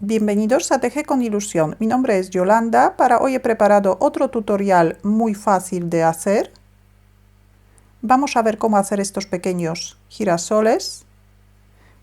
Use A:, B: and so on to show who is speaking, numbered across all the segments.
A: Bienvenidos a Teje con Ilusión. Mi nombre es Yolanda. Para hoy he preparado otro tutorial muy fácil de hacer. Vamos a ver cómo hacer estos pequeños girasoles.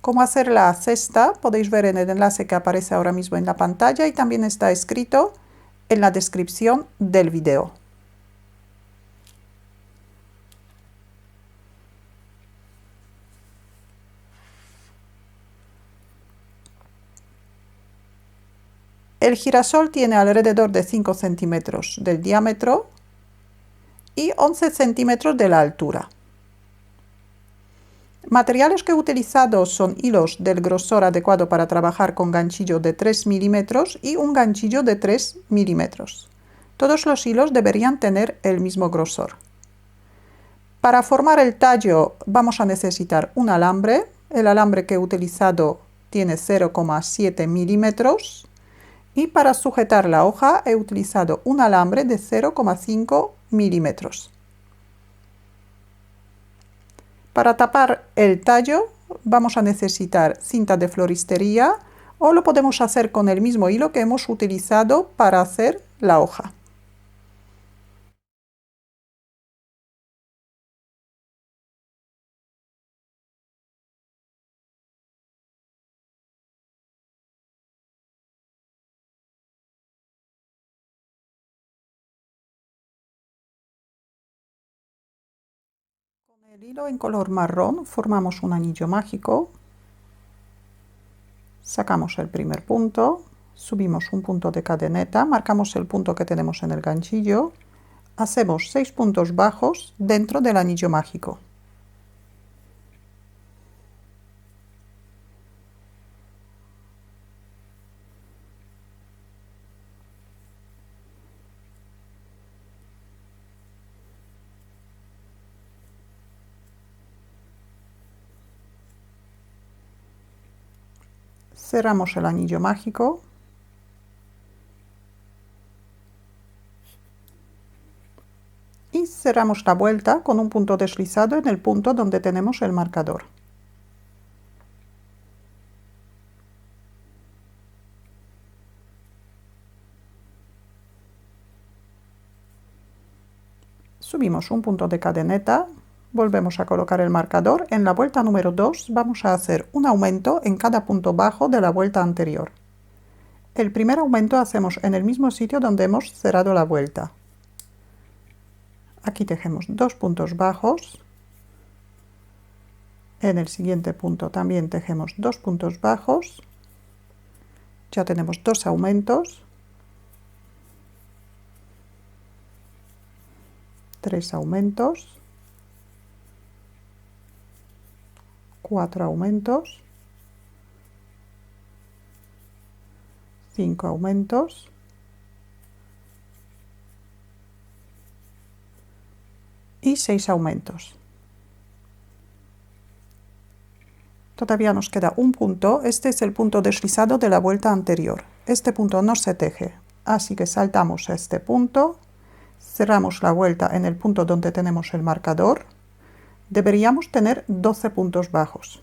A: Cómo hacer la cesta podéis ver en el enlace que aparece ahora mismo en la pantalla y también está escrito en la descripción del video. El girasol tiene alrededor de 5 centímetros del diámetro y 11 centímetros de la altura. Materiales que he utilizado son hilos del grosor adecuado para trabajar con ganchillo de 3 milímetros y un ganchillo de 3 milímetros. Todos los hilos deberían tener el mismo grosor. Para formar el tallo vamos a necesitar un alambre. El alambre que he utilizado tiene 0,7 milímetros. Y para sujetar la hoja he utilizado un alambre de 0,5 milímetros. Para tapar el tallo vamos a necesitar cinta de floristería o lo podemos hacer con el mismo hilo que hemos utilizado para hacer la hoja. Con el hilo en color marrón formamos un anillo mágico. Sacamos el primer punto, subimos un punto de cadeneta, marcamos el punto que tenemos en el ganchillo, hacemos 6 puntos bajos dentro del anillo mágico. Cerramos el anillo mágico y cerramos la vuelta con un punto deslizado en el punto donde tenemos el marcador. Subimos un punto de cadeneta, volvemos a colocar el marcador. En la vuelta número 2 vamos a hacer un aumento en cada punto bajo de la vuelta anterior. El primer aumento hacemos en el mismo sitio donde hemos cerrado la vuelta. Aquí tejemos 2 puntos bajos. En el siguiente punto también tejemos 2 puntos bajos. Ya tenemos 2 aumentos. 3 aumentos. 4 aumentos. 5 aumentos. Y 6 aumentos. Todavía nos queda un punto. Este es el punto deslizado de la vuelta anterior. Este punto no se teje, así que saltamos a este punto, cerramos la vuelta en el punto donde tenemos el marcador. Deberíamos tener 12 puntos bajos.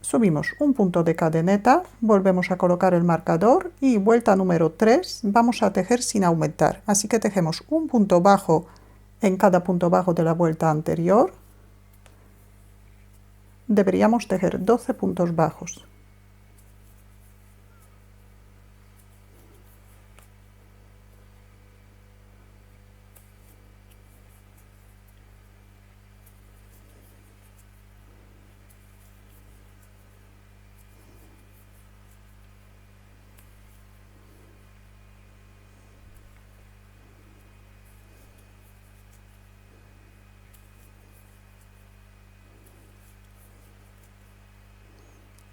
A: Subimos un punto de cadeneta, volvemos a colocar el marcador y vuelta número 3 vamos a tejer sin aumentar. Así que tejemos un punto bajo en cada punto bajo de la vuelta anterior. Deberíamos tejer 12 puntos bajos.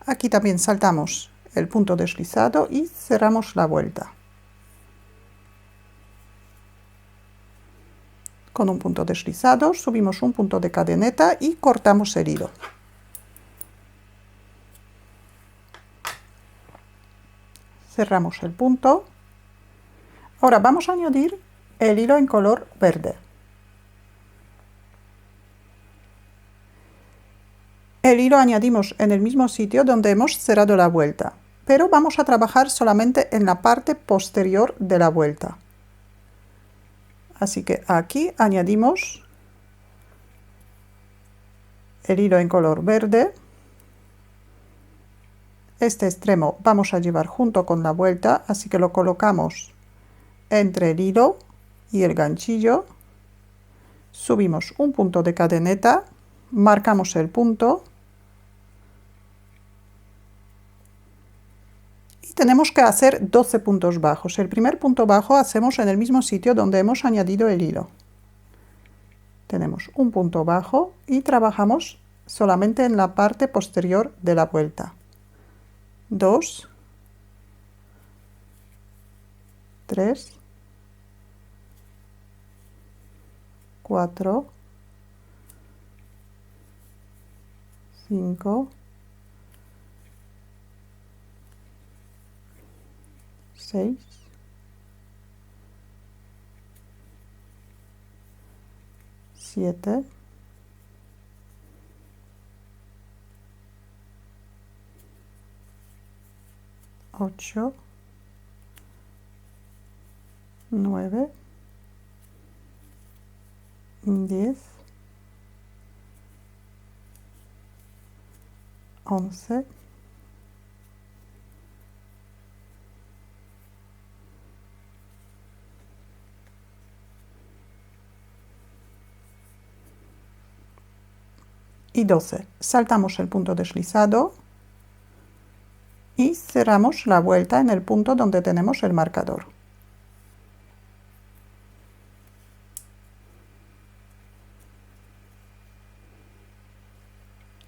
A: Aquí también saltamos el punto deslizado y cerramos la vuelta. Con un punto deslizado subimos un punto de cadeneta y cortamos el hilo. Cerramos el punto. Ahora vamos a añadir el hilo en color verde. el hilo añadimos en el mismo sitio donde hemos cerrado la vuelta, pero vamos a trabajar solamente en la parte posterior de la vuelta. Así que aquí añadimos el hilo en color verde. Este extremo vamos a llevar junto con la vuelta, así que lo colocamos entre el hilo y el ganchillo. Subimos un punto de cadeneta, marcamos el punto y tenemos que hacer 12 puntos bajos. El primer punto bajo hacemos en el mismo sitio donde hemos añadido el hilo. Tenemos un punto bajo y trabajamos solamente en la parte posterior de la vuelta. 2, 3, 4, 5, 6, 7, 8, 9, 10, 11, 12. Saltamos el punto deslizado y cerramos la vuelta en el punto donde tenemos el marcador.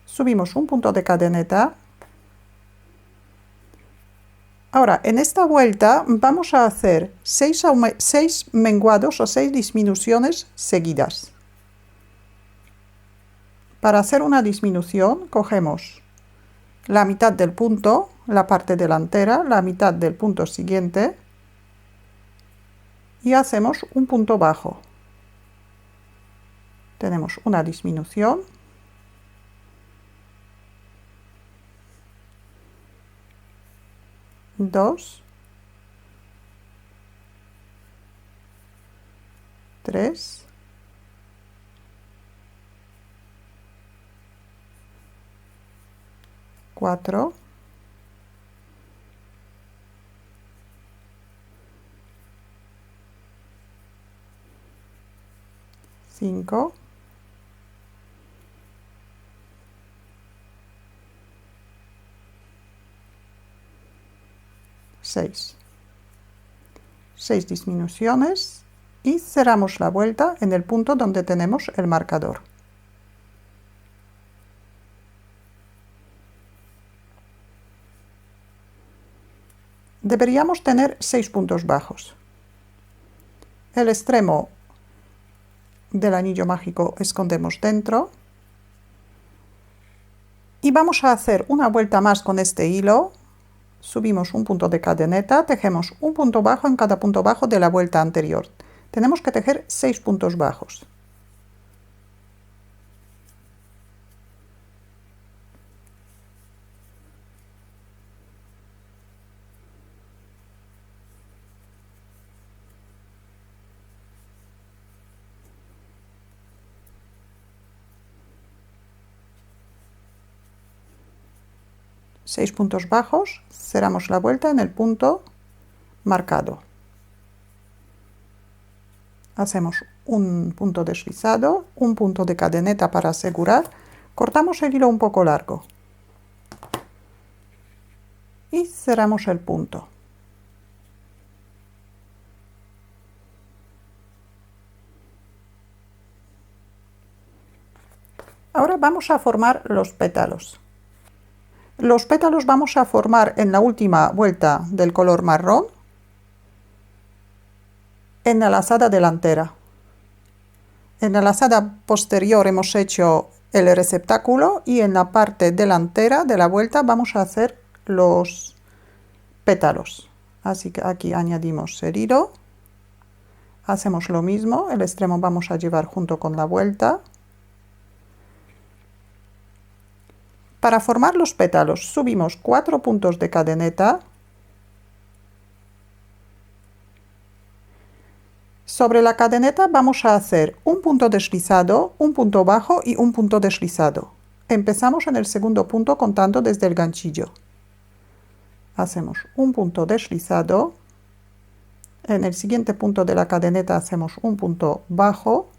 A: Subimos un punto de cadeneta. Ahora, en esta vuelta vamos a hacer 6 menguados o 6 disminuciones seguidas. Para hacer una disminución, cogemos la mitad del punto, la parte delantera, la mitad del punto siguiente y hacemos un punto bajo. Tenemos una disminución. Dos, 3, 4, 5, 6. 6 disminuciones y cerramos la vuelta en el punto donde tenemos el marcador. Deberíamos tener 6 puntos bajos. El extremo del anillo mágico escondemos dentro y vamos a hacer una vuelta más con este hilo. Subimos un punto de cadeneta, tejemos un punto bajo en cada punto bajo de la vuelta anterior. Tenemos que tejer 6 puntos bajos. Seis puntos bajos, cerramos la vuelta en el punto marcado. Hacemos un punto deslizado, un punto de cadeneta para asegurar, cortamos el hilo un poco largo y cerramos el punto. Ahora vamos a formar los pétalos. Los pétalos vamos a formar en la última vuelta del color marrón, en la lazada delantera. En la lazada posterior hemos hecho el receptáculo y en la parte delantera de la vuelta vamos a hacer los pétalos. Así que aquí añadimos el hilo, hacemos lo mismo, el extremo vamos a llevar junto con la vuelta. Para formar los pétalos subimos 4 puntos de cadeneta. Sobre la cadeneta vamos a hacer un punto deslizado, un punto bajo y un punto deslizado. Empezamos en el segundo punto contando desde el ganchillo. Hacemos un punto deslizado. En el siguiente punto de la cadeneta hacemos un punto bajo.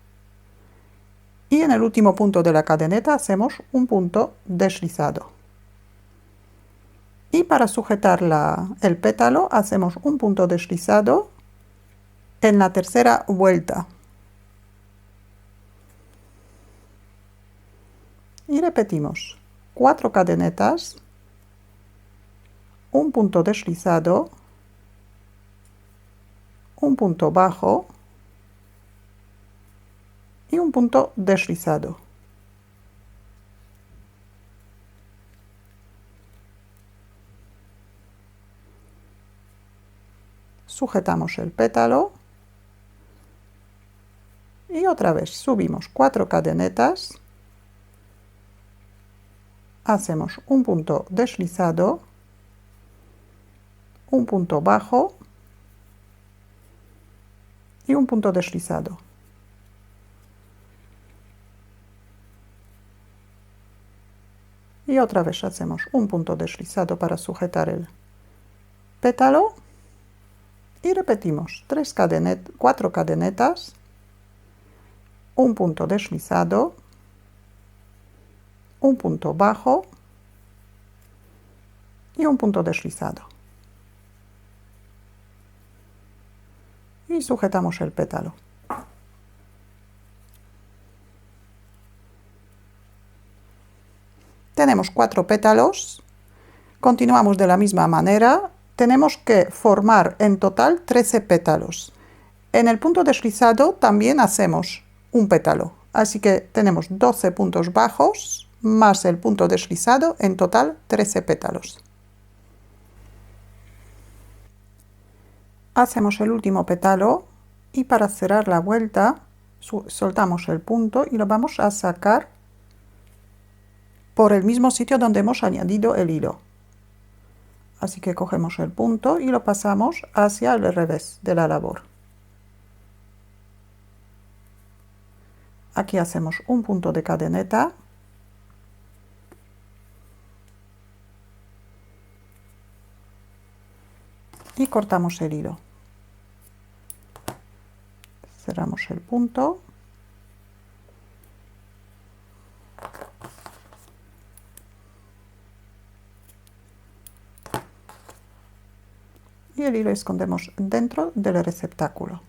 A: Y en el último punto de la cadeneta hacemos un punto deslizado. Y para sujetar el pétalo hacemos un punto deslizado en la tercera vuelta. Y repetimos 4 cadenetas, un punto deslizado, un punto bajo y un punto deslizado. Sujetamos el pétalo y otra vez subimos 4 cadenetas, hacemos un punto deslizado, un punto bajo y un punto deslizado. Y otra vez hacemos un punto deslizado para sujetar el pétalo y repetimos 4 cadenetas, un punto deslizado, un punto bajo y un punto deslizado. Y sujetamos el pétalo. Tenemos 4 pétalos, continuamos de la misma manera, tenemos que formar en total 13 pétalos. En el punto deslizado también hacemos un pétalo, así que tenemos 12 puntos bajos más el punto deslizado, en total 13 pétalos. Hacemos el último pétalo y para cerrar la vuelta soltamos el punto y lo vamos a sacar por el mismo sitio donde hemos añadido el hilo. Así que cogemos el punto y lo pasamos hacia el revés de la labor. Aquí hacemos un punto de cadeneta. Y cortamos el hilo. Cerramos el punto. Y el hilo escondemos dentro del receptáculo.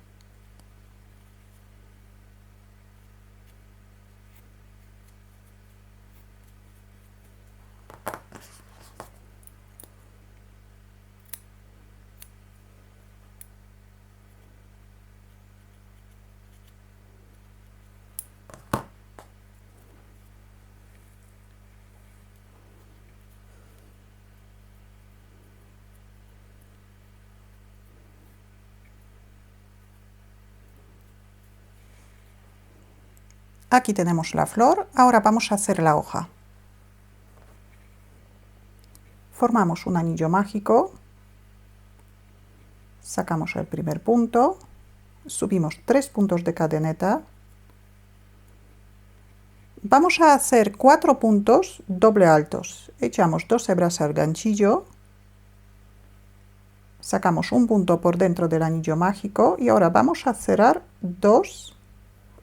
A: Aquí tenemos la flor, ahora vamos a hacer la hoja. Formamos un anillo mágico, sacamos el primer punto, subimos 3 puntos de cadeneta, vamos a hacer 4 puntos doble altos, echamos 2 hebras al ganchillo, sacamos un punto por dentro del anillo mágico y ahora vamos a cerrar 2.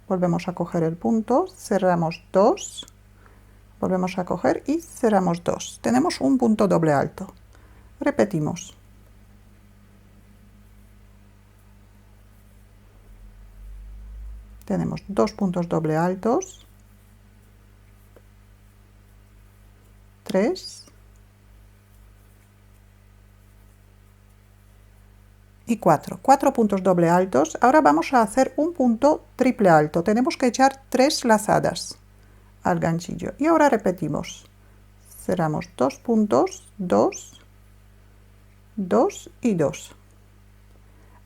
A: Volvemos a coger el punto, cerramos 2, volvemos a coger y cerramos 2. Tenemos un punto doble alto. Repetimos. Tenemos 2 puntos doble altos, 3 y 4. 4 puntos doble altos. Ahora vamos a hacer un punto triple alto. Tenemos que echar 3 lazadas al ganchillo. Y ahora repetimos. Cerramos 2 puntos, 2, 2 y 2.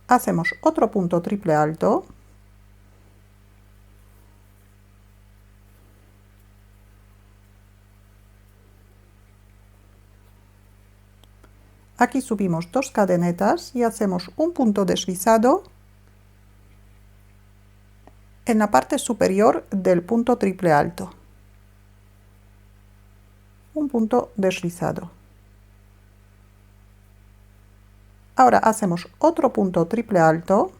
A: Hacemos otro punto triple alto. Aquí subimos 2 cadenetas y hacemos un punto deslizado en la parte superior del punto triple alto. Un punto deslizado. Ahora hacemos otro punto triple alto.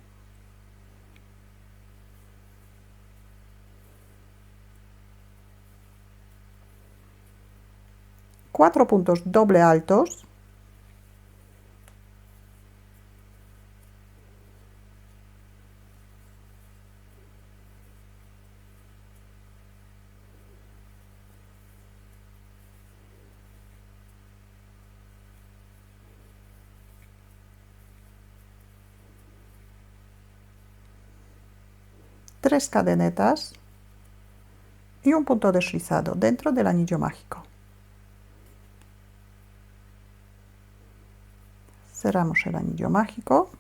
A: Cuatro puntos doble altos. Tres cadenetas y un punto deslizado dentro del anillo mágico. Cerramos el anillo mágico.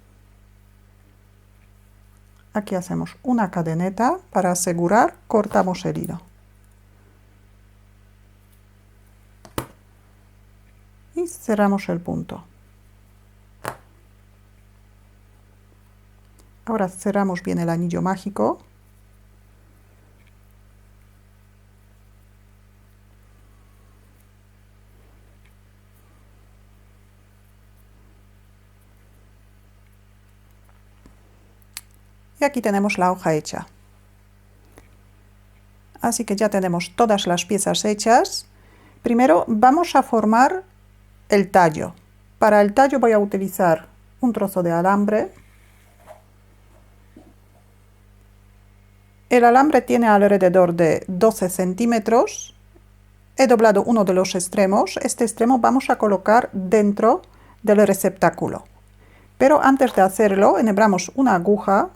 A: Aquí hacemos una cadeneta para asegurar, cortamos el hilo. Y cerramos el punto. Ahora cerramos bien el anillo mágico. Y aquí tenemos la hoja hecha. Así que ya tenemos todas las piezas hechas. Primero vamos a formar el tallo. Para el tallo voy a utilizar un trozo de alambre. El alambre tiene alrededor de 12 centímetros. He doblado uno de los extremos. Este extremo vamos a colocar dentro del receptáculo. Pero antes de hacerlo, enhebramos una aguja.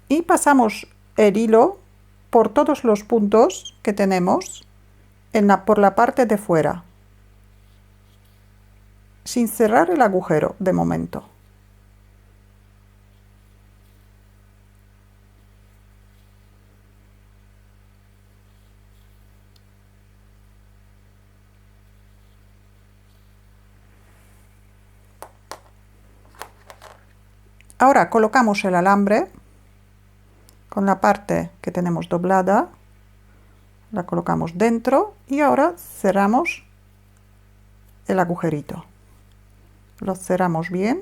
A: Y pasamos el hilo por todos los puntos que tenemos por la parte de fuera, sin cerrar el agujero de momento. Ahora colocamos el alambre con la parte que tenemos doblada, la colocamos dentro y ahora cerramos el agujerito. Lo cerramos bien.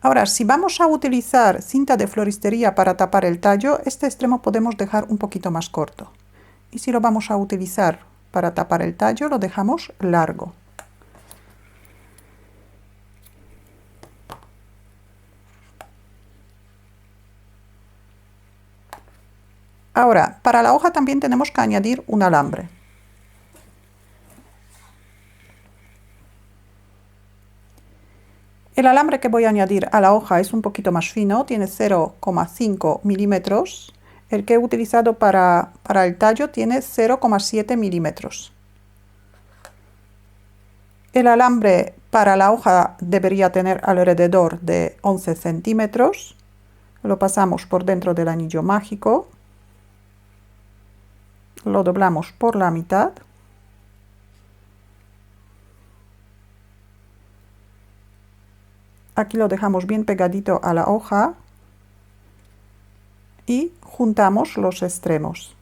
A: Ahora, si vamos a utilizar cinta de floristería para tapar el tallo, este extremo podemos dejar un poquito más corto. Y si lo vamos a utilizar para tapar el tallo, lo dejamos largo. Ahora, para la hoja también tenemos que añadir un alambre. El alambre que voy a añadir a la hoja es un poquito más fino, tiene 0,5 milímetros. El que he utilizado para el tallo tiene 0,7 milímetros. El alambre para la hoja debería tener alrededor de 11 centímetros. Lo pasamos por dentro del anillo mágico. Lo doblamos por la mitad. Aquí lo dejamos bien pegadito a la hoja y juntamos los extremos.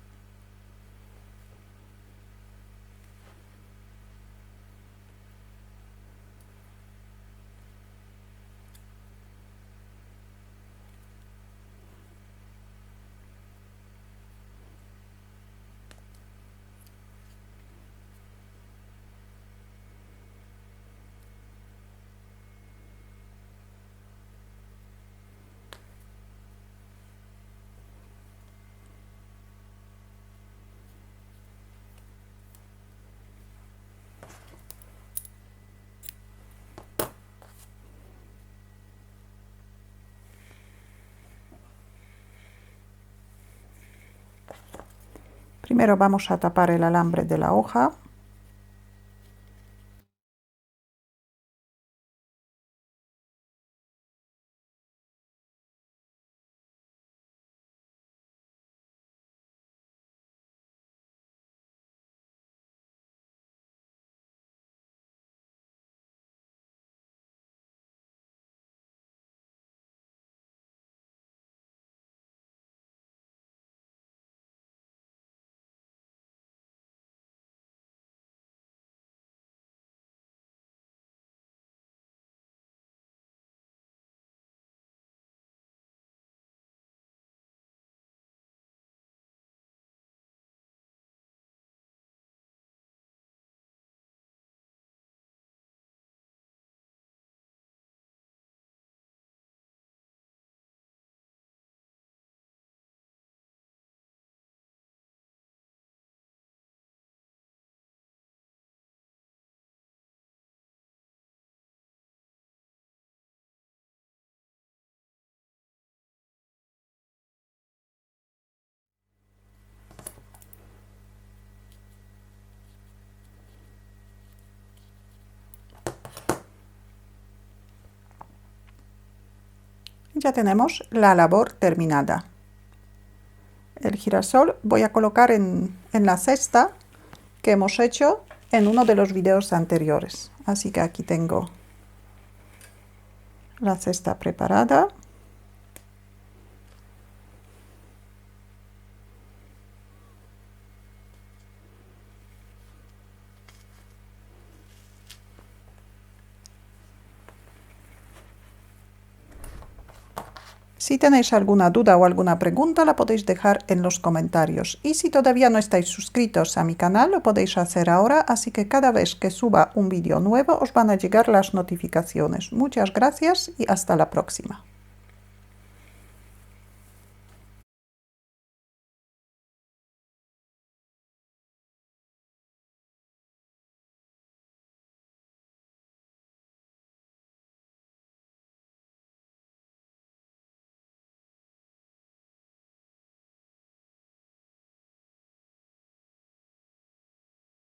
A: Primero vamos a tapar el alambre de la hoja. Ya tenemos la labor terminada. El girasol voy a colocar en la cesta que hemos hecho en uno de los videos anteriores. Así que aquí tengo la cesta preparada. Si tenéis alguna duda o alguna pregunta, la podéis dejar en los comentarios. Y si todavía no estáis suscritos a mi canal, lo podéis hacer ahora, así que cada vez que suba un vídeo nuevo os van a llegar las notificaciones. Muchas gracias y hasta la próxima.